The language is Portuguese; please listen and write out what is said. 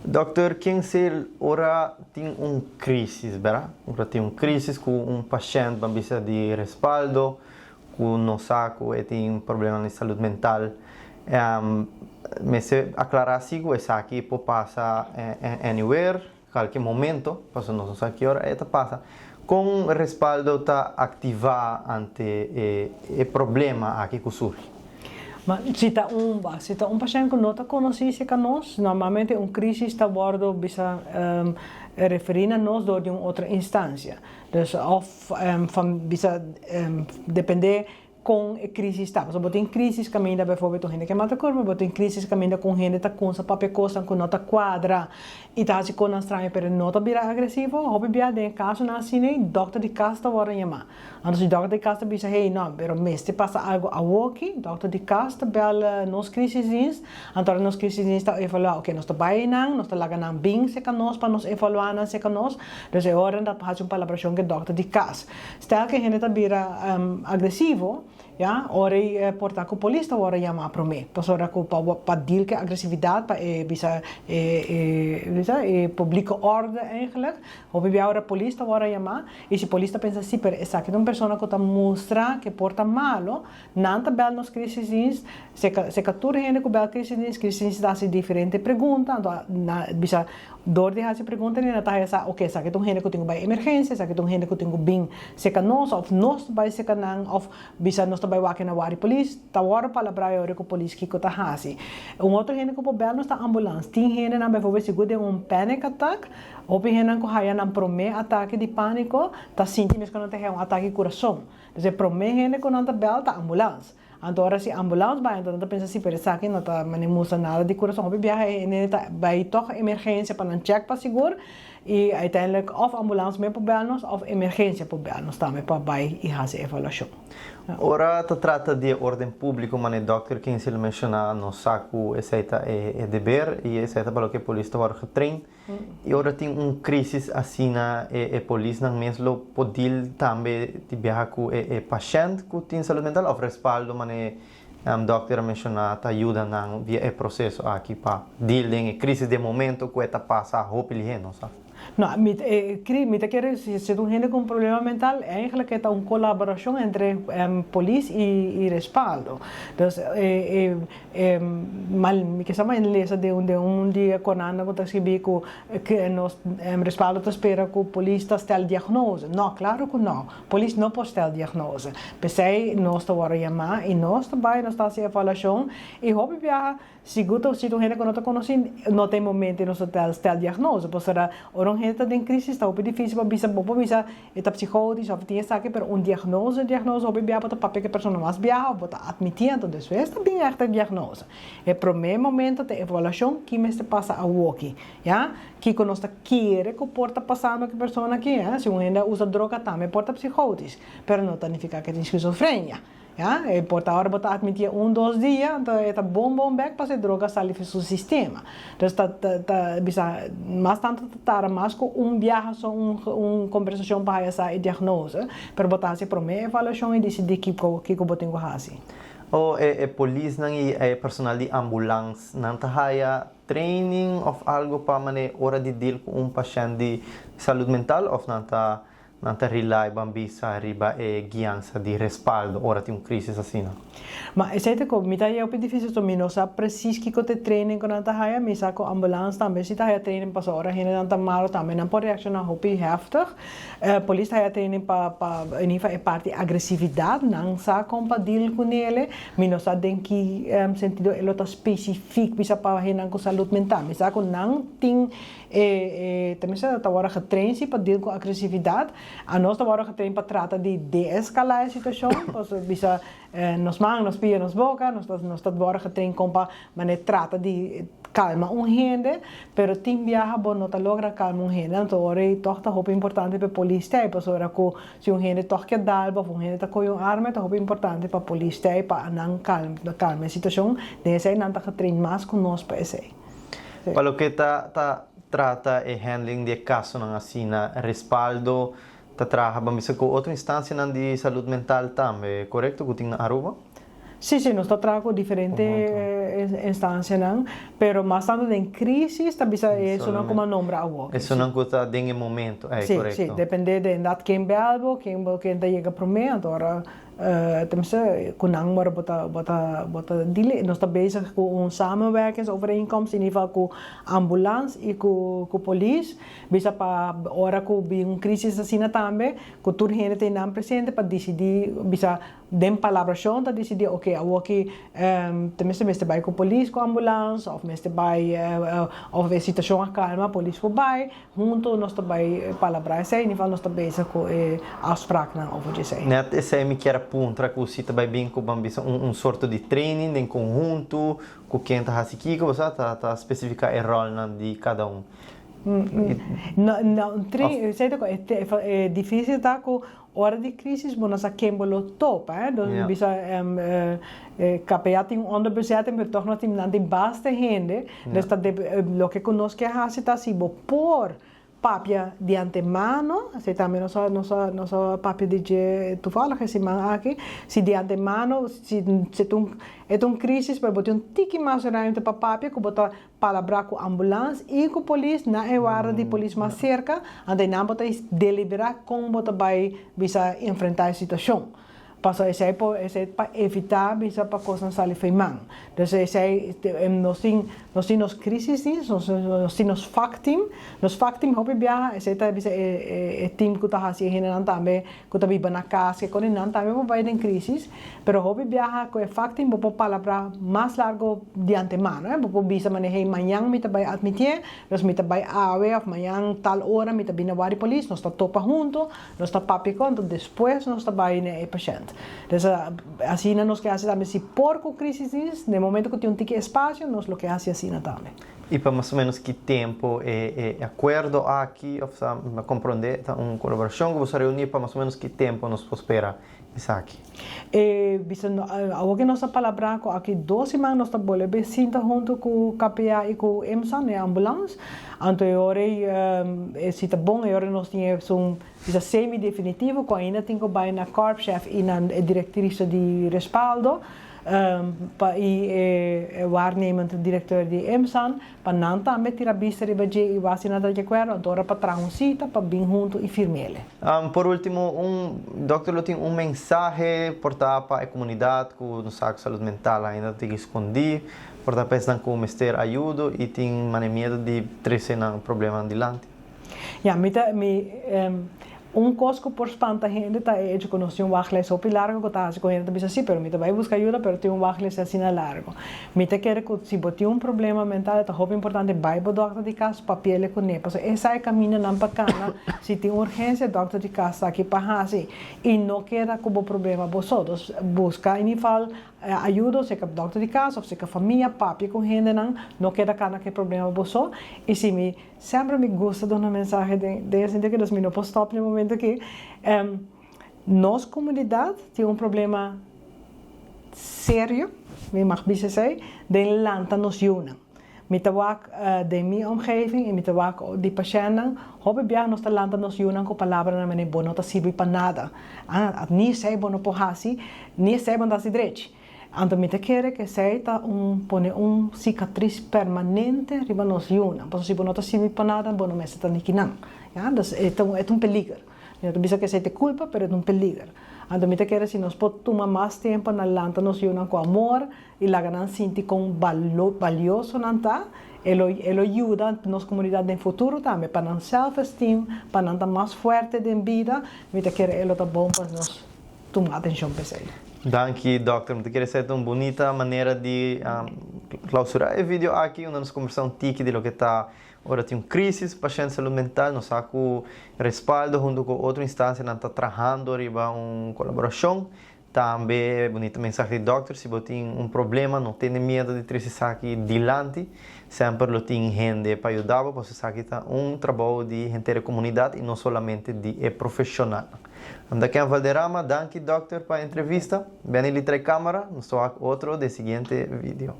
Doctor Kinsel, ora tem crise, ¿verdad? Ora tem crise com paciente que precisa de respaldo, com no saco e tem problema de saúde mental. Me se aclarar se essa aqui pode passar anywhere, qualquer momento, passa não sei que hora, esta passa. Com respaldo está ativar ante o problema aqui que surge. Mas se está paciente que não está conhecido com nós, normalmente crise está bordo bisa referir a nós de uma outra instância. Então, bisa depender com a crise está. Porque tem crise caminha bijvoorbeeld gente que mata corpo, mas tem crise caminha com gente que com essa papel costa com nota quadra e tá se com estranho pero nota vira agressivo, hobby bia de caso na cine, doctor de casa vora yama. Antes o doctor de casa bisa hey não, pero este passa algo a walkie, doctor de casa bel nos crisis, então nos crisis está evaluar, ok, nós tá bem não, nós tá lá ganhando bem se can nós para nos evaluar não se can nós, então é hora da faz palabração que doctor de casa. Stel que gente tá vira agressivo, ja, ora porta com polícia ora chama para mim, para com para deal que agressividade para bisa publieke orde eigenlijk. Of bij ora polícia ora chama e se polícia pensa assim, per essa que uma pessoa que tá mostra que porta malo, não tá bel nos crises, se captura gente com bel crises dá se diferente pergunta, na bisa door de hasi pergunta ni na tayo sa okay sa kitong gente ko tingo bay emergency sa kitong gente ko tingo bing se kanos of nos bay se kanang of bisa nos bay wakin na wari police tawar pala brayo ko police ki ko ta hasi outro gente ko po bel nos ta ambulance tin gente na bay fobe seguro de panic attack o gente ko haya ng prome ataque de pânico ta sinti mes ko não tem ataque coração então prome gente ko não ta bel ta ambulance. Agora se ambulance vai, então não pensa assim, pero essa aqui não está manimusa nada de coração, vai tocar emergência para não check para seguro e uiteindelijk of ambulance mee pobelnos of emergência pobelnos também para vai e fazer avaliação. Ora se trata de ordem pública, mas o Dr. Kinsel menciona no saco esse é dever e esse é para o que a polícia agora treina. E ora tem crise assim na polícia não mesmo pode também de viajar com paciente que tem saúde mental ou respaldo, mas doctor menciona ajuda na via processo aqui para dealing e crise de momento que está passa roupa ele não sabe. No, mi te quiere si tu gente con problema mental, eigenlijk que está una colaboración entre policía y respaldo. Entonces, mal que estamos en lesa de un día con Ana que escribí que nos respaldo te espera que policía te el diagnose. No, claro que no. Policía no puede el diagnose. Pensei nos te voy a llamar y nos te va a nos hacer evaluación y hobby viaja seguro si tu gente que no te conoce no tem momento no te el diagnose. Pues será orang gente tem crise está muito difícil para bisa está psicótico ou tem saque pero diagnose hobby viaja para papel que pessoa mais viaja para admitir então isso está bem esta diagnose. É primeiro momento de avaliação que me se passa a walkie, já que quando está querer que porta passando que pessoa aqui, se um ainda usa droga também porta psicótico, pero não significa que tem esquizofrenia. Ja, por ahora botar admitir 2 dias, então é bom back para ser droga sair do seu sistema. Então está bisa mais tanto estar mais com viagem só conversação para essa diagnose, para botar se para mim avaliação e decidir que botinho fazer. O polícia não é personal de ambulância não tá training of algo para maneira hora de deal com paciente de saúde mental ou não tá rely bambisa riba guiança de respaldo ora tem crise assim. Mas esse é que me tá é difícil to não sabe preciso que te treinem quando tá haya me saco ambulância também se tá haya treinem para hora gente não tá mal também não pode reaccionar hopi heftig. Polícia haya treinem para nível parte agressividade não sabe como para deal com ele me não sabe em que sentido ele tá específico bisa para gente com saúde mental me saco não tem também se tá hora getraind para deal com agressividade. A nós agora que tem para tratar de escalar a situação, porque bisa nos mãos, nos pés, nos boca, nós agora que tem como para trata de calma gente, pero tem viaja bom não logra calma gente, então agora é toch importante para a polícia, para agora que se gente toch que dá, para gente tá com arma, é toch importante para a polícia para não calma a situação, desse não tá que trein mais com nós para esse. Para o que trata e handling de caso não assim respaldo trabalha com outra instância de saúde mental também, correto? Que tem na Aruba? Sim, nós trabalhamos com diferentes instância não, pero mas tanto em crise, também isso não como nombra agora. Isso não custa em momento, é sim, correto. Sim, depende de quem belbo, quem está chega para mim, agora temos kunang maar bota dili, nós está bezig com samenwerkingsovereenkomst in ieder geval com ambulance e com police, bisa para hora com crisis assim também, com tudo gente tem não presente para decidir, bisa den palabração para decidir, ok, aqui temos que vai com police, com ambulance, ou mesmo vai of a situação calma, police voorbij, junto nós está vai palabrar, in ieder geval nós está bezig com afspraak na over dizer. Net esse é me que era puntra que você também bem com sorto de training em conjunto, com quem está aqui, que você tá especificar o rol de cada um. Não, é difícil tá com hora de crise, mas nós aqui bolo top, então bisa capea tem onderbezetting, mas toch nog tem não tem basta gente, desta lo que conosco que a está se por papia de antemano, se também nossa papia de toevallig is aqui, se de antemano, se é crise, para botar tiki mais ruimte para papia, que botar palabra com ambulância e com polícia, na hora de polícia mais cerca, ande não botar deliberar como botar vai bisa enfrentar a situação. Paso esse é para evitar bisa para coisas sair feimang. Então esse é nós temos crises, nós temos factim hobby biar esse é bisa time que tá assim não também que tá viva na casa que não também vai em crises, pero hobby biar com factim vou palavra mais largo de antemano, vou bisa manejar manhã me tá vai admitir, nós me tá vai awe of manhã tal hora me tá bina wari police, nós tá topa junto, nós tá papi conto, depois nós tá vai né paciente. Então, assim nós que hacemos também se porco crises, no momento que tem tique espaço, nós lo que hacemos assim também. E para mais ou menos que tempo é acordo aqui, ou seja, compreender uma colaboração que você reunir para mais ou menos que tempo nos espera isso aqui? Algo que nossa palavra aqui 2 semanas nós estamos bolando sinta junto com o KPA e com o EMSA, né, ambulância. Então, se está bom, agora nós temos semi-definitivo, que ainda tem que ir na corpschef e na diretrice de respaldo. E waarnemend diretor de EMSAN, para não também tirar vista de budget e vacina de acordo, então para trazer cita, para vir junto e firmele. Por último, doutor, tem mensagem para a comunidade que no saco de saúde mental ainda tem que esconder, para pensar que o mestre ajuda e tem medo de trazer um problema adiante. Coisa por espanta gente tá de conhecer wachtlijst op largo que tá com gente bisa assim, pero me vai buscar ajuda, pero tem wachtlijst assim na largo. Me te quer que se botar problema mental, tá muito importante vai pro doctor de casa, papel com ne, porque essa é caminho não bacana, se tem urgência, doctor de casa aqui para assim, e não queda como problema vosotros, busca em geval ajuda, se que doctor de casa, ou se que família, papi com gente não queda cana que problema vosotros, e se me sempre me gosta de uma mensagem de assim que nós me não posso stop no momento que nossa comunidade tem problema sério, me mag dizer, de lanta nos unen. Met de wak de minha omgeving e met de wak de patiënten, hobby biar nos lanta nos unen com palavra na mene bono ta sibi para nada. Ni sei bono pohasi, ni sei bono ta direito. Então, me quer que seja pone cicatriz permanente riba nos unen. Porque se bono ta sibi para nada, bono me está nikinan. Dus é peligro. Não bisa que seja culpa, pero é peligro. Então, me quer se nós podemos tomar mais tempo na lanta nos unen com amor e lá ganan sentir com valioso nanta. Ele ajuda nossa comunidade no futuro também para não self-esteem, para não estar mais forte de vida. Me quer ele tá bom para nós tomar atenção para ele. Danke, doctor. Me quer ser uma bonita maneira de clausurar o vídeo aqui, onde nós conversamos tique de lo que está agora tem crise, paciente de saúde mental, nós saco respaldo junto com outra instância, nós está trabalhando riba uma colaboração. Também bonita mensagem de doctor, se você tem problema, não tenha medo de trazer aqui adiante, sempre tem gente para ajudar, porque você sabe que é trabalho de gente da comunidade e não somente de profissional. Daqui a Valderrama, danke doctor para a entrevista. Bem, ele traz câmera, nós outro de seguinte vídeo.